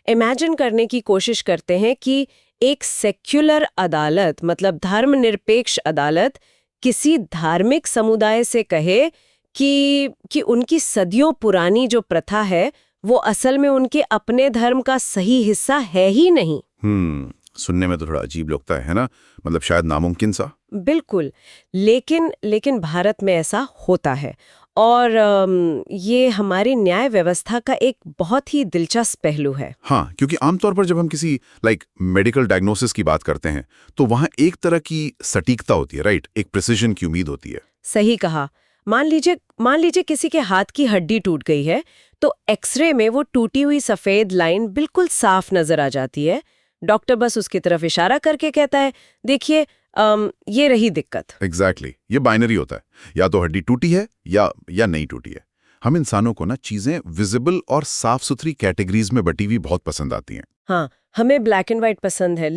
Imagine करने की कोशिश करते हैं कि एक सेक्युलर अदालत मतलब धर्मनिरपेक्ष अदालत किसी धार्मिक समुदाय से कहे कि उनकी सदियों पुरानी जो प्रथा है वो असल में उनके अपने धर्म का सही हिस्सा है ही नहीं। सुनने में तो थोड़ा अजीब लगता है ना, मतलब शायद नामुमकिन सा। बिल्कुल। लेकिन भारत में ऐसा होता है और ये हमारी न्याय व्यवस्था का एक बहुत ही दिलचस्प पहलू है। हाँ, क्योंकि आमतौर पर जब हम किसी मेडिकल डायग्नोसिस की बात करते हैं तो वहाँ एक तरह की सटीकता होती है, राइट? एक प्रिसिजन की उम्मीद होती है। सही कहा। मान लीजिए किसी के हाथ की हड्डी टूट गई है तो एक्सरे में वो टूटी हुई सफेद लाइन बिल्कुल साफ नजर आ जाती है। डॉक्टर बस उसकी तरफ इशारा करके कहता है, देखिए ये रही दिक्कत। एग्जैक्टली ये बाइनरी होता है, या तो हड्डी टूटी है या नहीं टूटी है। हम इंसानों को ना चीजें विजिबल और साफ सुथरी कैटेगरीज में बटी हुई बहुत पसंद आती हैं। हाँ, हमें ब्लैक एंड व्हाइट पसंद है,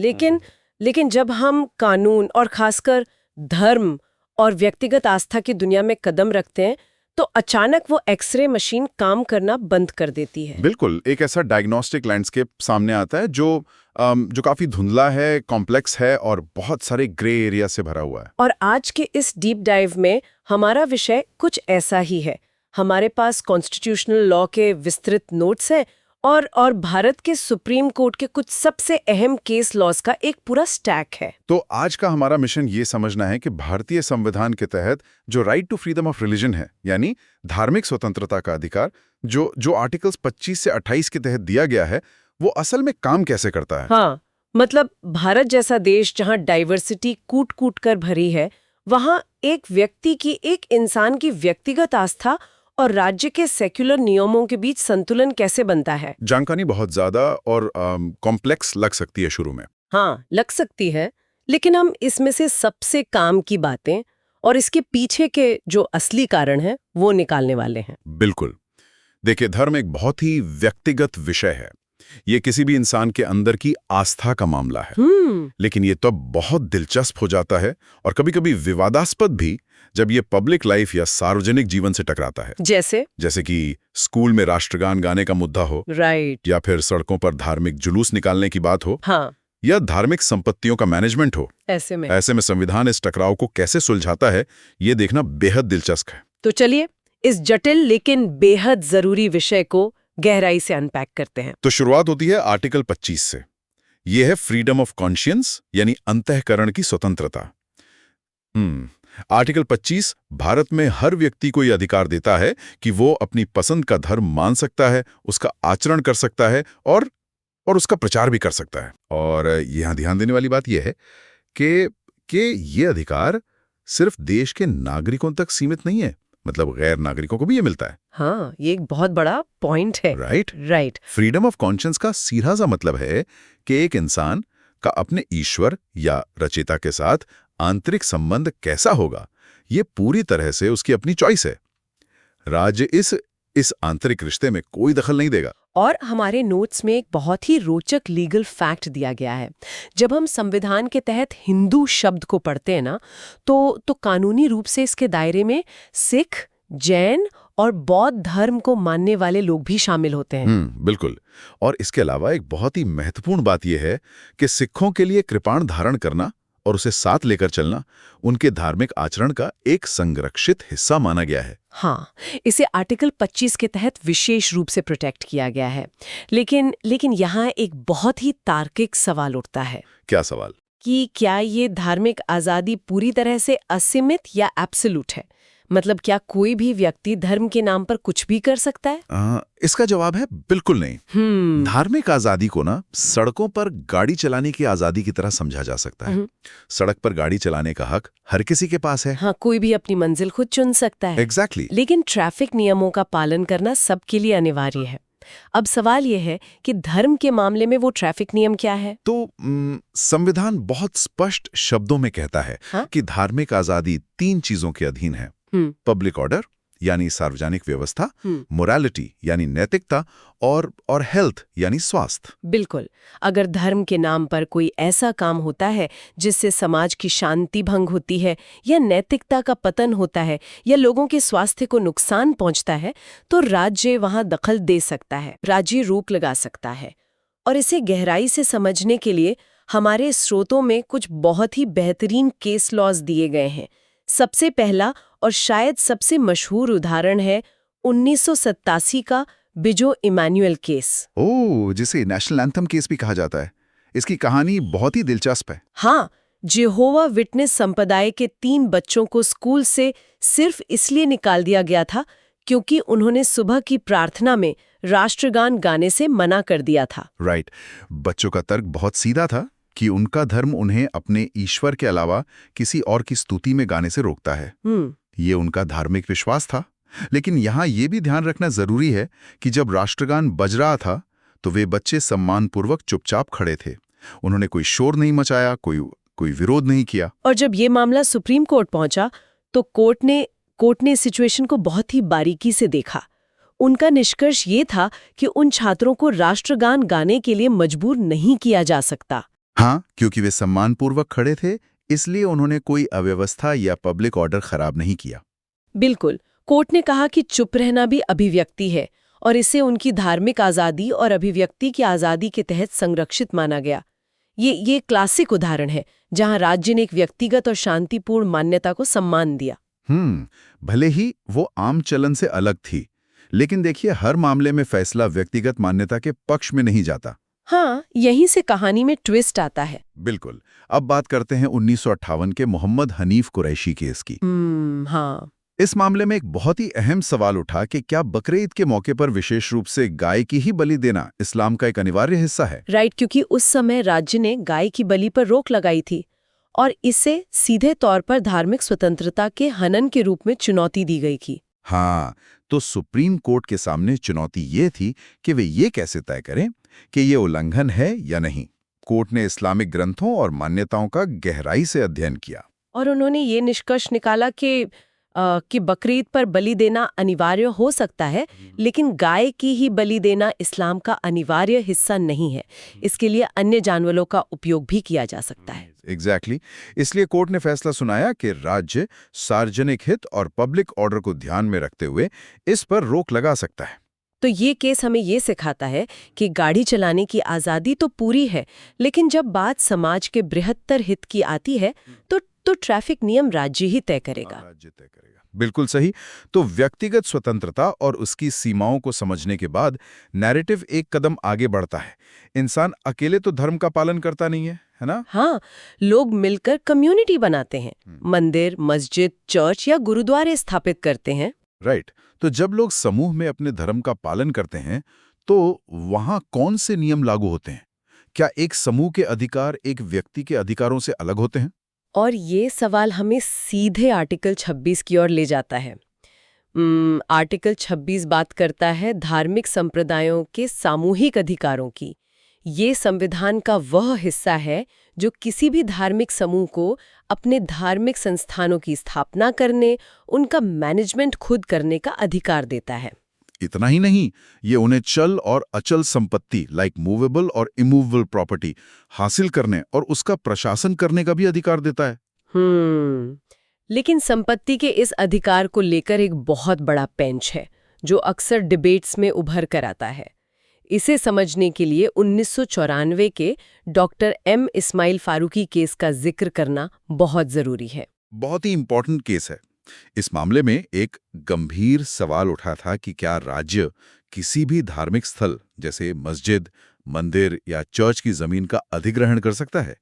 लेकिन जब हम कानून और खासकर धर्म और व्यक्तिगत आस्था की दुनिया में कदम रखते हैं तो अचानक वो एक्सरे मशीन काम करना बंद कर देती है। बिल्कुल, एक ऐसा डायग्नोस्टिक लैंडस्केप सामने आता है जो काफी धुंधला है, कॉम्प्लेक्स है और बहुत सारे ग्रे एरिया से भरा हुआ है। और आज के इस डीप डाइव में हमारा विषय कुछ ऐसा ही है। हमारे पास कॉन्स्टिट्यूशनल लॉ के विस्तृत नोट्स हैं और भारत के सुप्रीम कोर्ट के कुछ सबसे अहम केस लॉज का एक पूरा स्टैक है। तो आज का हमारा मिशन ये समझना है कि भारतीय संविधान के तहत जो right to freedom of religion है, यानी धार्मिक स्वतंत्रता का अधिकार, जो आर्टिकल्स 25 से 28 के तहत दिया गया है, वो असल में काम कैसे करता है। हाँ, मतलब भारत जैसा देश जहाँ डाइवर्सिटी कूट कूट कर भरी है, वहाँ एक व्यक्ति की, एक इंसान की व्यक्तिगत आस्था और राज्य के सेक्युलर नियमों के बीच संतुलन कैसे बनता है। जानकारी बहुत ज्यादा और कॉम्प्लेक्स लग सकती है शुरू में। हाँ, लग सकती है, लेकिन हम इसमें से सबसे काम की बातें और इसके पीछे के जो असली कारण हैं वो निकालने वाले हैं। बिल्कुल। देखिए, धर्म एक बहुत ही व्यक्तिगत विषय है। ये किसी भी इंसान के अंदर की आस्था का मामला है। लेकिन ये तो बहुत दिलचस्प हो जाता है और कभी-कभी विवादास्पद भी जब ये पब्लिक लाइफ या सार्वजनिक जीवन से टकराता है। जैसे कि स्कूल में राष्ट्रगान गाने का मुद्दा हो, राइट, या फिर सड़कों पर धार्मिक जुलूस निकालने की बात हो, हाँ, या धार्मिक संपत्तियों का मैनेजमेंट हो। ऐसे में संविधान इस टकराव को कैसे सुलझाता है, ये देखना बेहद दिलचस्प है। तो चलिए इस जटिल लेकिन बेहद जरूरी विषय को गहराई से अनपैक करते हैं। तो शुरुआत होती है आर्टिकल 25 से। यह है फ्रीडम ऑफ कॉन्शियंस, यानी अंतःकरण की स्वतंत्रता। आर्टिकल 25 भारत में हर व्यक्ति को यह अधिकार देता है कि वो अपनी पसंद का धर्म मान सकता है, उसका आचरण कर सकता है और उसका प्रचार भी कर सकता है। और यहां ध्यान देने वाली बात यह है कि ये अधिकार सिर्फ देश के नागरिकों तक सीमित नहीं है, मतलब गैर नागरिकों को भी ये मिलता है। हाँ, ये एक बहुत बड़ा पॉइंट है। राइट। फ्रीडम ऑफ कॉन्शियंस का सीधा सा मतलब है कि एक इंसान का अपने ईश्वर या रचयिता के साथ आंतरिक संबंध कैसा होगा, ये पूरी तरह से उसकी अपनी चॉइस है। राज्य इस आंतरिक रिश्ते में कोई दखल नहीं देगा। और हमारे नोट्स में एक बहुत ही रोचक लीगल फैक्ट दिया गया है। जब हम संविधान के तहत हिंदू शब्द को पढ़ते हैं ना, तो कानूनी रूप से इसके दायरे में सिख, जैन और बौद्ध धर्म को मानने वाले लोग भी शामिल होते हैं। बिल्कुल। और इसके अलावा एक बहुत ही महत्वपूर्ण बात यह है कि सिखों के लिए कृपाण धारण करना और उसे साथ लेकर चलना उनके धार्मिक आचरण का एक संरक्षित हिस्सा माना गया है। हाँ, इसे आर्टिकल 25 के तहत विशेष रूप से प्रोटेक्ट किया गया है। लेकिन यहाँ एक बहुत ही तार्किक सवाल उठता है। क्या सवाल? कि क्या ये धार्मिक आज़ादी पूरी तरह से असीमित या एब्सोल्यूट है? मतलब क्या कोई भी व्यक्ति धर्म के नाम पर कुछ भी कर सकता है? इसका जवाब है बिल्कुल नहीं। धार्मिक आजादी को ना सड़कों पर गाड़ी चलाने की आजादी की तरह समझा जा सकता है। सड़क पर गाड़ी चलाने का हक हर किसी के पास है। हाँ, कोई भी अपनी मंजिल खुद चुन सकता है। एग्जैक्टली। लेकिन ट्रैफिक नियमों का पालन करना सबके लिए अनिवार्य है। अब सवाल यह है कि धर्म के मामले में वो ट्रैफिक नियम क्या है? तो संविधान बहुत स्पष्ट शब्दों में कहता है कि धार्मिक आजादी 3 चीजों के अधीन है। पब्लिक ऑर्डर यानी सार्वजनिक व्यवस्था, मोरालिटी यानी नैतिकता और हेल्थ यानी स्वास्थ्य। बिल्कुल। अगर धर्म के नाम पर कोई ऐसा काम होता है जिससे समाज की शांति भंग होती है या नैतिकता का पतन होता है या लोगों के स्वास्थ्य को नुकसान पहुंचता है, तो राज्य वहां दखल दे सकता है, राज्य रोक लगा सकता है। और इसे गहराई से समझने के लिए हमारे स्रोतों में कुछ बहुत ही बेहतरीन केस लॉज दिए गए हैं। सबसे पहला और शायद सबसे मशहूर उदाहरण है 1987 का बिजो इमैनुअल केस। ओह, जिसे नेशनल एंथम केस भी कहा जाता है। इसकी कहानी बहुत ही दिलचस्प है। हाँ, जेहोवा विटनेस संप्रदाय के 3 बच्चों को स्कूल से सिर्फ इसलिए निकाल दिया गया था क्योंकि उन्होंने सुबह की प्रार्थना में राष्ट्रगान गाने से मना कर दिया था। राइट। बच्चों का तर्क बहुत सीधा था कि उनका धर्म उन्हें अपने ईश्वर के अलावा किसी और की स्तुति में गाने से रोकता है। ये उनका धार्मिक विश्वास था। लेकिन यहाँ ये भी ध्यान रखना जरूरी है कि जब राष्ट्रगान बज रहा था तो वे बच्चे सम्मानपूर्वक चुपचाप खड़े थे। उन्होंने कोई शोर नहीं मचाया, कोई विरोध नहीं किया। और जब ये मामला सुप्रीम कोर्ट पहुंचा तो कोर्ट ने सिचुएशन को बहुत ही बारीकी से देखा। उनका निष्कर्ष ये था कि उन छात्रों को राष्ट्रगान गाने के लिए मजबूर नहीं किया जा सकता। हाँ, क्योंकि वे सम्मानपूर्वक खड़े थे, इसलिए उन्होंने कोई अव्यवस्था या पब्लिक ऑर्डर खराब नहीं किया। बिल्कुल। कोर्ट ने कहा कि चुप रहना भी अभिव्यक्ति है और इसे उनकी धार्मिक आज़ादी और अभिव्यक्ति की आज़ादी के तहत संरक्षित माना गया। ये क्लासिक उदाहरण है जहां राज्य ने एक व्यक्तिगत और शांतिपूर्ण मान्यता को सम्मान दिया। भले ही वो आम चलन से अलग थी, लेकिन देखिए हर मामले में फैसला व्यक्तिगत मान्यता के पक्ष में नहीं जाता। हाँ, यहीं से कहानी में ट्विस्ट आता है। बिल्कुल। अब बात करते हैं 1958 के मोहम्मद हनीफ कुरैशी केस की। हाँ। इस मामले में एक बहुत ही अहम सवाल उठा कि क्या बकरीद के मौके पर विशेष रूप से गाय की ही बलि देना इस्लाम का एक अनिवार्य हिस्सा है? राइट, क्योंकि उस समय राज्य ने गाय की बलि पर रोक लगाई थी और इसे सीधे तौर पर धार्मिक स्वतंत्रता के हनन के रूप में चुनौती दी गई थी। हाँ, तो सुप्रीम कोर्ट के सामने चुनौती ये थी कि वे ये कैसे तय करें कि ये उल्लंघन है या नहीं। कोर्ट ने इस्लामिक ग्रंथों और मान्यताओं का गहराई से अध्ययन किया और उन्होंने ये निष्कर्ष निकाला कि बकरीद पर बलि देना अनिवार्य हो सकता है, लेकिन गाय की ही बलि देना इस्लाम का अनिवार्य हिस्सा नहीं है। इसके लिए अन्य जानवरों का उपयोग भी किया जा सकता है। एग्जैक्टली। इसलिए कोर्ट ने फैसला सुनाया कि राज्य सार्वजनिक हित और पब्लिक ऑर्डर को ध्यान में रखते हुए इस पर रोक लगा सकता है। तो ये केस हमें ये सिखाता है कि गाड़ी चलाने की आज़ादी तो पूरी है, लेकिन जब बात समाज के बृहत्तर हित की आती है तो ट्रैफिक नियम राज्य ही तय करेगा। राज्य तय करेगा, बिल्कुल सही। तो व्यक्तिगत स्वतंत्रता और उसकी सीमाओं को समझने के बाद नैरेटिव एक कदम आगे बढ़ता है। इंसान अकेले तो धर्म का पालन करता नहीं है ना? हाँ, लोग मिलकर कम्युनिटी बनाते हैं, मंदिर, मस्जिद, चर्च या गुरुद्वारे स्थापित करते हैं। राइट। तो जब लोग समूह में अपने धर्म का पालन करते हैं तो वहां कौन से नियम लागू होते हैं? क्या एक समूह के अधिकार एक व्यक्ति के अधिकारों से अलग होते हैं? और ये सवाल हमें सीधे आर्टिकल 26 की ओर ले जाता है। आर्टिकल 26 बात करता है धार्मिक संप्रदायों के सामूहिक अधिकारों की। ये संविधान का वह हिस्सा है जो किसी भी धार्मिक समूह को अपने धार्मिक संस्थानों की स्थापना करने, उनका मैनेजमेंट खुद करने का अधिकार देता है। इतना ही नहीं, ये उन्हें चल और अचल संपत्ति लाइक मूवेबल और इमूवेबल प्रॉपर्टी हासिल करने और उसका प्रशासन करने का भी अधिकार देता है। लेकिन संपत्ति के इस अधिकार को लेकर एक बहुत बड़ा पेंच है जो अक्सर डिबेट्स में उभर कर आता है। इसे समझने के लिए 1994 के doctor M Ismail Faruqui case का जिक्र करना बहुत जरूरी है। बहुत ही इंपॉर्टेंट केस है। इस मामले में एक गंभीर सवाल उठा था कि क्या राज्य किसी भी धार्मिक स्थल जैसे मस्जिद, मंदिर या चर्च की जमीन का अधिग्रहण कर सकता है?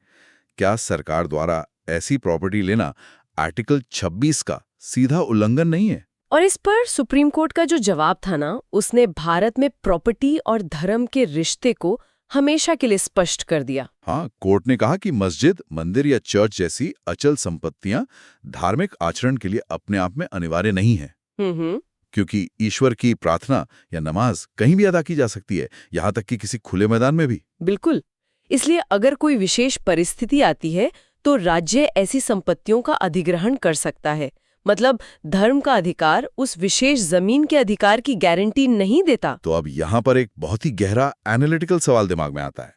क्या सरकार द्वारा ऐसी प्रॉपर्टी लेना आर्टिकल 26 का सीधा उल्लंघन नहीं है? और इस पर सुप्रीम कोर्ट का जो जवाब था ना, उसने भारत में प्रॉपर्टी और धर्म के रिश्ते को हमेशा के लिए स्पष्ट कर दिया। हाँ, कोर्ट ने कहा कि मस्जिद, मंदिर या चर्च जैसी अचल संपत्तियां धार्मिक आचरण के लिए अपने आप में अनिवार्य नहीं है, क्योंकि ईश्वर की प्रार्थना या नमाज कहीं भी अदा की जा सकती है, यहाँ तक कि किसी खुले मैदान में भी। बिल्कुल। इसलिए अगर कोई विशेष परिस्थिति आती है तो राज्य ऐसी संपत्तियों का अधिग्रहण कर सकता है। मतलब धर्म का अधिकार उस विशेष जमीन के अधिकार की गारंटी नहीं देता। तो अब यहाँ पर एक बहुत ही गहरा एनालिटिकल सवाल दिमाग में आता है।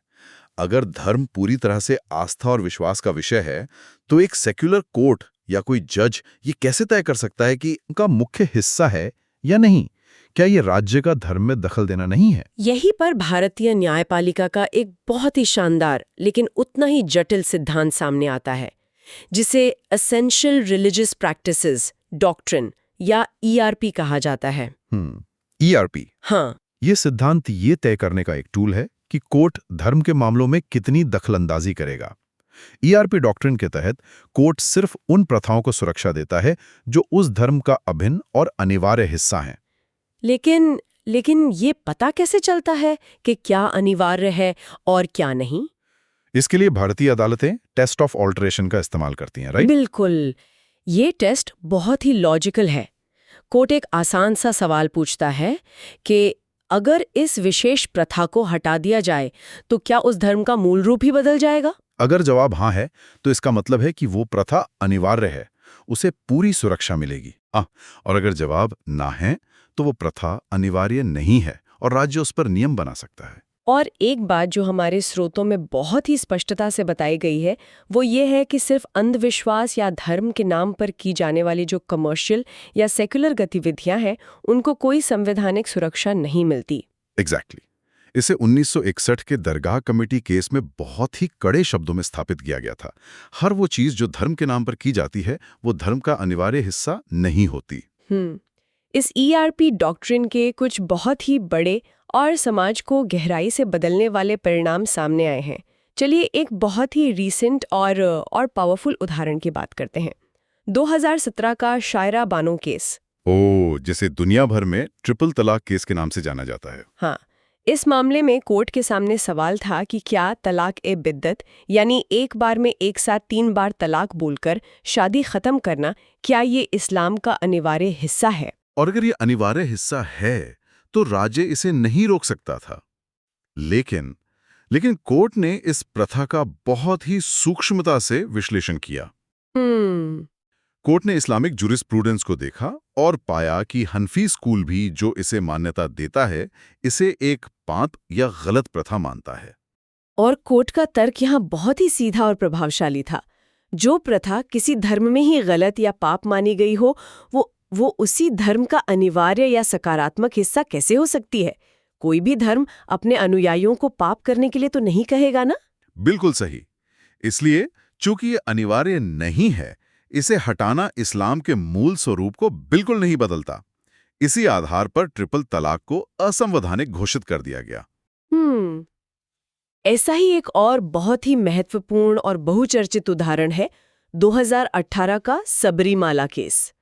अगर धर्म पूरी तरह से आस्था और विश्वास का विषय है, तो एक सेक्युलर कोर्ट या कोई जज ये कैसे तय कर सकता है कि उनका मुख्य हिस्सा है या नहीं? क्या ये राज्य का धर्म में दखल देना नहीं है? यही पर भारतीय न्यायपालिका का एक बहुत ही शानदार लेकिन उतना ही जटिल सिद्धांत सामने आता है, जिसे एसेंशियल रिलीजियस प्रैक्टिसेस डॉक्ट्रिन या ईआरपी कहा जाता है। ईआरपी। हाँ, ये सिद्धांत ये तय करने का एक टूल है कि कोर्ट धर्म के मामलों में कितनी दखलंदाजी करेगा। ईआरपी डॉक्ट्रिन के तहत कोर्ट सिर्फ उन प्रथाओं को सुरक्षा देता है जो उस धर्म का अभिन्न और अनिवार्य हिस्सा हैं। लेकिन ये पता कैसे चलता है कि क्या अनिवार्य है और क्या नहीं? इसके लिए भारतीय अदालतें टेस्ट ऑफ ऑल्टरेशन का इस्तेमाल करती हैं, राइट? बिल्कुल। ये टेस्ट बहुत ही लॉजिकल है। कोर्ट एक आसान सा सवाल पूछता है कि अगर इस विशेष प्रथा को हटा दिया जाए तो क्या उस धर्म का मूल रूप ही बदल जाएगा? अगर जवाब हाँ है तो इसका मतलब है कि वो प्रथा अनिवार्य है, उसे पूरी सुरक्षा मिलेगी। और अगर जवाब ना है तो वो प्रथा अनिवार्य नहीं है और राज्य उस पर नियम बना सकता है। और एक बात जो हमारे स्रोतों में बहुत ही स्पष्टता से बताई गई है वो ये है कि सिर्फ अंधविश्वास या धर्म के नाम पर की जाने वाली जो कमर्शियल या सेक्युलर गतिविधियां हैं उनको कोई संवैधानिक सुरक्षा नहीं मिलती। एग्जैक्टली। इसे 1961 के दरगाह कमेटी केस में बहुत ही कड़े शब्दों में स्थापित किया गया था। हर वो चीज जो धर्म के नाम पर की जाती है वो धर्म का अनिवार्य हिस्सा नहीं होती। इस ईआरपी डॉक्ट्रिन के कुछ बहुत ही बड़े और समाज को गहराई से बदलने वाले परिणाम सामने आए हैं। चलिए एक बहुत ही रीसेंट और पावरफुल उदाहरण की बात करते हैं। 2017 का शायरा बानो केस। जिसे दुनिया भर में ट्रिपल तलाक केस के नाम से जाना जाता है। हाँ, इस मामले में कोर्ट के सामने सवाल था कि क्या तलाक ए बिद्दत यानी एक बार में एक साथ 3 बार तलाक बोलकर शादी खत्म करना, क्या ये इस्लाम का अनिवार्य हिस्सा है? और अगर ये अनिवार्य हिस्सा है तो राज्य इसे नहीं रोक सकता था। लेकिन कोर्ट ने इस प्रथा का बहुत ही सूक्ष्मता से विश्लेषण किया। कोर्ट ने इस्लामिक जुरिस्प्रूडेंस को देखा और पाया कि हनफी स्कूल भी जो इसे मान्यता देता है इसे एक पाप या गलत प्रथा मानता है। और कोर्ट का तर्क यहाँ बहुत ही सीधा और प्रभावशाली था। जो प्रथा किसी धर्म में ही गलत या पाप मानी गई हो वो उसी धर्म का अनिवार्य या सकारात्मक हिस्सा कैसे हो सकती है? कोई भी धर्म अपने अनुयायियों को पाप करने के लिए तो नहीं कहेगा ना? बिल्कुल सही। इसलिए चूंकि ये अनिवार्य नहीं है, इसे हटाना इस्लाम के मूल स्वरूप को बिल्कुल नहीं बदलता। इसी आधार पर ट्रिपल तलाक को असंवैधानिक घोषित कर दिया गया। ऐसा ही एक और बहुत ही महत्वपूर्ण और बहुचर्चित उदाहरण है 2018 का सबरीमाला केस।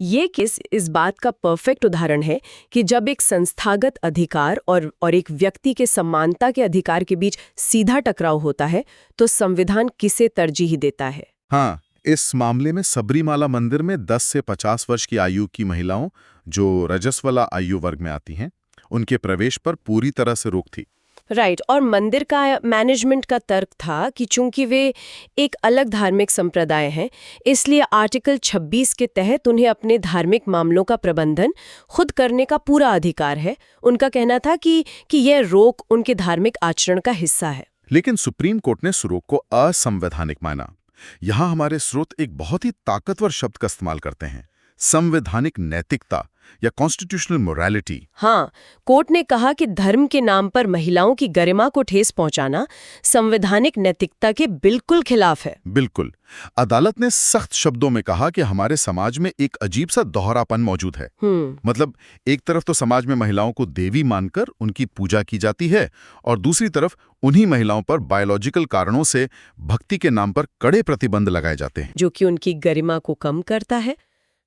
ये केस इस बात का परफेक्ट उदाहरण है कि जब एक संस्थागत अधिकार और एक व्यक्ति के समानता के अधिकार के बीच सीधा टकराव होता है तो संविधान किसे तरजीह देता है? हाँ, इस मामले में सबरीमाला मंदिर में 10 से 50 वर्ष की आयु की महिलाओं जो रजस्वला आयु वर्ग में आती हैं, उनके प्रवेश पर पूरी तरह से रोक थी। राइट। और मंदिर का मैनेजमेंट का तर्क था कि चूंकि वे एक अलग धार्मिक संप्रदाय हैं, इसलिए आर्टिकल 26 के तहत उन्हें अपने धार्मिक मामलों का प्रबंधन खुद करने का पूरा अधिकार है। उनका कहना था कि यह रोक उनके धार्मिक आचरण का हिस्सा है। लेकिन सुप्रीम कोर्ट ने इस रोक को असंवैधानिक माना। यहाँ हमारे स्रोत एक बहुत ही ताकतवर शब्द का इस्तेमाल करते हैं, संवैधानिक नैतिकता या कॉन्स्टिट्यूशनल मोरालिटी। हाँ, कोर्ट ने कहा कि धर्म के नाम पर महिलाओं की गरिमा को ठेस पहुंचाना संवैधानिक नैतिकता के बिल्कुल खिलाफ है। बिल्कुल। अदालत ने सख्त शब्दों में कहा कि हमारे समाज में एक अजीब सा दोहरापन मौजूद है। मतलब एक तरफ तो समाज में महिलाओं को देवी मानकर उनकी पूजा की जाती है और दूसरी तरफ उन्हीं महिलाओं पर बायोलॉजिकल कारणों से भक्ति के नाम पर कड़े प्रतिबंध लगाए जाते हैं, जो कि उनकी गरिमा को कम करता है।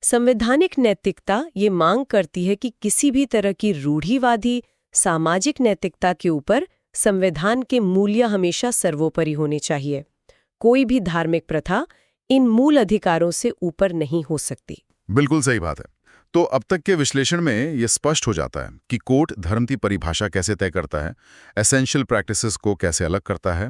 संवैधानिक नैतिकता ये मांग करती है कि किसी भी तरह की रूढ़िवादी सामाजिक नैतिकता के ऊपर संविधान के मूल्य हमेशा सर्वोपरि होने चाहिए। कोई भी धार्मिक प्रथा इन मूल अधिकारों से ऊपर नहीं हो सकती। बिल्कुल सही बात है। तो अब तक के विश्लेषण में यह स्पष्ट हो जाता है कि कोर्ट धर्म की परिभाषा कैसे तय करता है, एसेंशियल प्रैक्टिसेस को कैसे अलग करता है।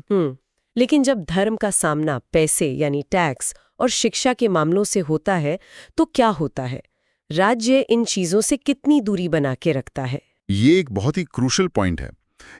लेकिन जब धर्म का सामना पैसे यानी टैक्स और शिक्षा के मामलों से होता है तो क्या होता है? राज्य इन चीजों से कितनी दूरी बना के रखता है? ये एक बहुत ही क्रूशल पॉइंट है।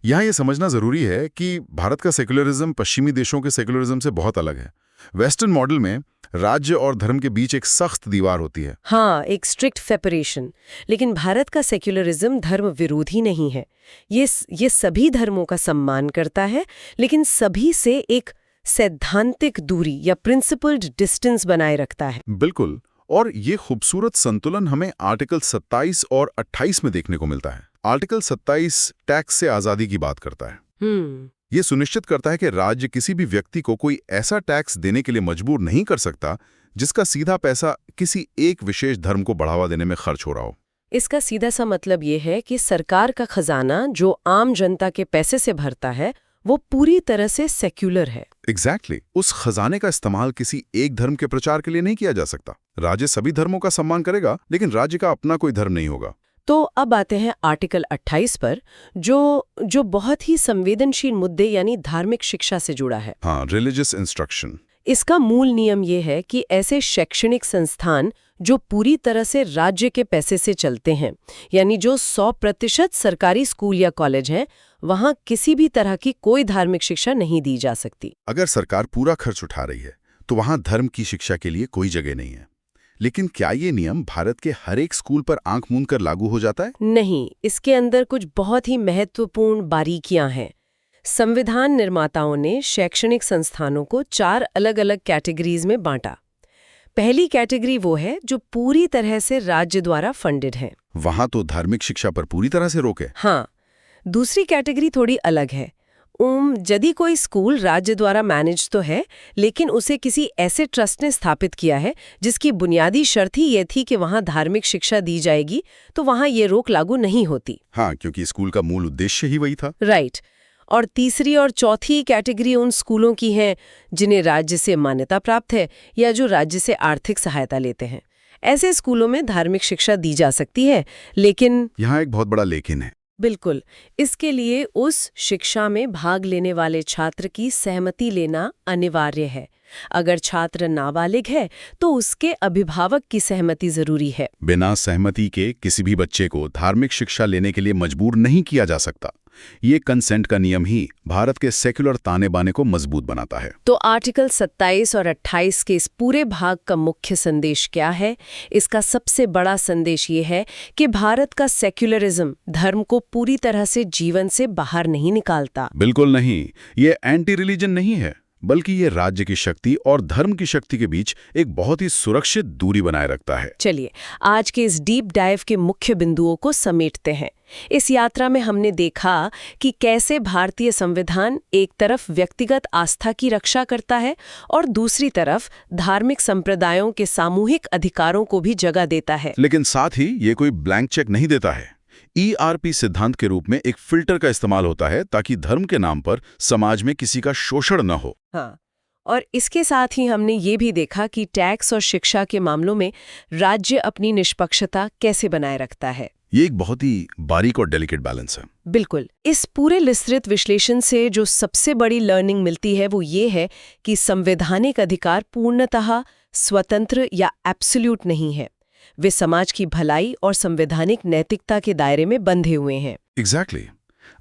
यहाँ ये समझना जरूरी है कि भारत का सेक्युलरिज्म पश्चिमी देशों के सेक्युलरिज्म से बहुत अलग है। वेस्टर्न मॉडल में राज्य और धर्म के बीच एक सख्त दीवार होती है। हाँ, एक स्ट्रिक्ट सेपरेशन। लेकिन भारत का सेक्युलरिज्म धर्म विरोधी नहीं है। ये सभी धर्मों का सम्मान करता है, लेकिन सभी से एक सैद्धांतिक दूरी या प्रिंसिपल्ड डिस्टेंस बनाए रखता है। बिल्कुल, और ये खूबसूरत संतुलन हमें आर्टिकल 27 और 28 में देखने को मिलता है। आर्टिकल 27 टैक्स से आज़ादी की बात करता है। ये सुनिश्चित करता है कि राज्य किसी भी व्यक्ति को कोई ऐसा टैक्स देने के लिए मजबूर नहीं कर सकता जिसका सीधा पैसा किसी एक विशेष धर्म को बढ़ावा देने में खर्च हो रहा हो। इसका सीधा सा मतलब ये है कि सरकार का खजाना जो आम जनता के पैसे से भरता है वो पूरी तरह से सेक्युलर है। एग्जैक्टली, उस खजाने का इस्तेमाल किसी एक धर्म के प्रचार के लिए नहीं किया जा सकता। राज्य सभी धर्मों का सम्मान करेगा, लेकिन राज्य का अपना कोई धर्म नहीं होगा। तो अब आते हैं आर्टिकल 28 पर, जो बहुत ही संवेदनशील मुद्दे यानी धार्मिक शिक्षा से जुड़ा है। हाँ, रिलीजियस इंस्ट्रक्शन। इसका मूल नियम ये है कि ऐसे शैक्षणिक संस्थान जो पूरी तरह से राज्य के पैसे से चलते हैं, यानी जो 100% सरकारी स्कूल या कॉलेज हैं, वहां किसी भी तरह की कोई धार्मिक शिक्षा नहीं दी जा सकती। अगर सरकार पूरा खर्च उठा रही है तो वहां धर्म की शिक्षा के लिए कोई जगह नहीं है। लेकिन क्या ये नियम भारत के हर एक स्कूल पर आंख मूंद कर लागू हो जाता है? नहीं, इसके अंदर कुछ बहुत ही महत्वपूर्ण बारीकियां हैं। संविधान निर्माताओं ने शैक्षणिक संस्थानों को 4 अलग-अलग कैटेगरीज में बांटा। पहली कैटेगरी वो है जो पूरी तरह से राज्य द्वारा फंडेड है। वहां तो धार्मिक शिक्षा पर पूरी तरह से रोक है। हाँ, दूसरी कैटेगरी थोड़ी अलग है। यदि कोई स्कूल राज्य द्वारा मैनेज तो है, लेकिन उसे किसी ऐसे ट्रस्ट ने स्थापित किया है जिसकी बुनियादी शर्त ही ये थी कि वहां धार्मिक शिक्षा दी जाएगी, तो वहां ये रोक लागू नहीं होती। हाँ, क्योंकि स्कूल का मूल उद्देश्य ही वही था। राइट। और तीसरी और चौथी कैटेगरी उन स्कूलों की है जिन्हें राज्य से मान्यता प्राप्त है या जो राज्य से आर्थिक सहायता लेते हैं। ऐसे स्कूलों में धार्मिक शिक्षा दी जा सकती है, लेकिन यहाँ एक बहुत बड़ा लेकिन है। बिल्कुल, इसके लिए उस शिक्षा में भाग लेने वाले छात्र की सहमति लेना अनिवार्य है। अगर छात्र नाबालिग है तो उसके अभिभावक की सहमति जरूरी है। बिना सहमति के किसी भी बच्चे को धार्मिक शिक्षा लेने के लिए मजबूर नहीं किया जा सकता। ये कंसेंट का नियम ही भारत के सेक्युलर ताने बाने को मजबूत बनाता है। तो आर्टिकल 27 और 28 के इस पूरे भाग का मुख्य संदेश क्या है? इसका सबसे बड़ा संदेश ये है कि भारत का सेक्युलरिज्म धर्म को पूरी तरह से जीवन से बाहर नहीं निकालता। बिल्कुल नहीं, ये एंटी रिलीजन नहीं है, बल्कि ये राज्य की शक्ति और धर्म की शक्ति के बीच एक बहुत ही सुरक्षित दूरी बनाए रखता है। चलिए, आज के इस डीप डाइव के मुख्य बिंदुओं को समेटते हैं। इस यात्रा में हमने देखा कि कैसे भारतीय संविधान एक तरफ व्यक्तिगत आस्था की रक्षा करता है और दूसरी तरफ धार्मिक संप्रदायों के सामूहिक अधिकारों को भी जगह देता है। लेकिन साथ ही ये कोई ब्लैंक चेक नहीं देता है। ERP सिद्धांत के रूप में एक फिल्टर का इस्तेमाल होता है ताकि धर्म के नाम पर समाज में किसी का शोषण न हो। हाँ, और इसके साथ ही हमने ये भी देखा कि टैक्स और शिक्षा के मामलों में राज्य अपनी निष्पक्षता कैसे बनाए रखता है। ये एक बहुत ही बारीक और डेलिकेट बैलेंस है। बिल्कुल। इस पूरे विस्तृत विश्लेषण से जो सबसे बड़ी लर्निंग मिलती है वो ये है कि संवैधानिक अधिकार पूर्णतः स्वतंत्र या एब्सोल्यूट नहीं है। वे समाज की भलाई और संवैधानिक नैतिकता के दायरे में बंधे हुए हैं। एग्जैक्टली।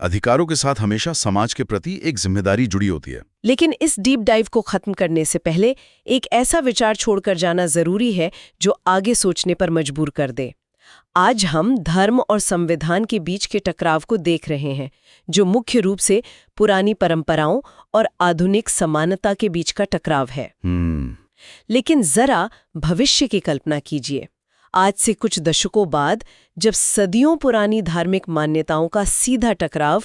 अधिकारों के साथ हमेशा समाज के प्रति एक जिम्मेदारी जुड़ी होती है। लेकिन इस डीप डाइव को खत्म करने से पहले एक ऐसा विचार छोड़कर जाना जरूरी है जो आगे सोचने पर मजबूर कर दे। आज हम धर्म और संविधान के बीच के टकराव को देख रहे हैं, जो मुख्य रूप से पुरानी परंपराओं और आधुनिक समानता के बीच का टकराव है। लेकिन जरा भविष्य की कल्पना कीजिए। आज से कुछ दशकों बाद जब सदियों पुरानी धार्मिक मान्यताओं का सीधा टकराव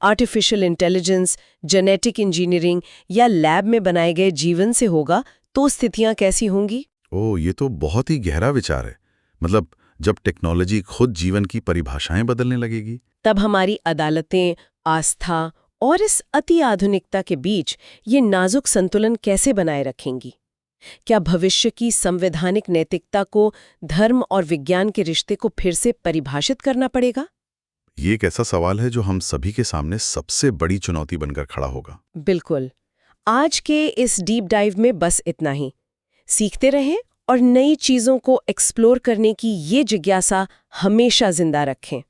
आर्टिफिशियल इंटेलिजेंस, जेनेटिक इंजीनियरिंग या लैब में बनाए गए जीवन से होगा, तो स्थितियां कैसी होंगी? ओह, ये तो बहुत ही गहरा विचार है। मतलब जब टेक्नोलॉजी खुद जीवन की परिभाषाएं बदलने लगेगी, तब हमारी अदालतें, आस्था और इस अति आधुनिकता के बीच ये नाजुक संतुलन कैसे बनाए रखेंगी? क्या भविष्य की संवैधानिक नैतिकता को धर्म और विज्ञान के रिश्ते को फिर से परिभाषित करना पड़ेगा? ये एक ऐसा सवाल है जो हम सभी के सामने सबसे बड़ी चुनौती बनकर खड़ा होगा। बिल्कुल। आज के इस डीप डाइव में बस इतना ही। सीखते रहें और नई चीजों को एक्सप्लोर करने की ये जिज्ञासा हमेशा जिंदा रखें।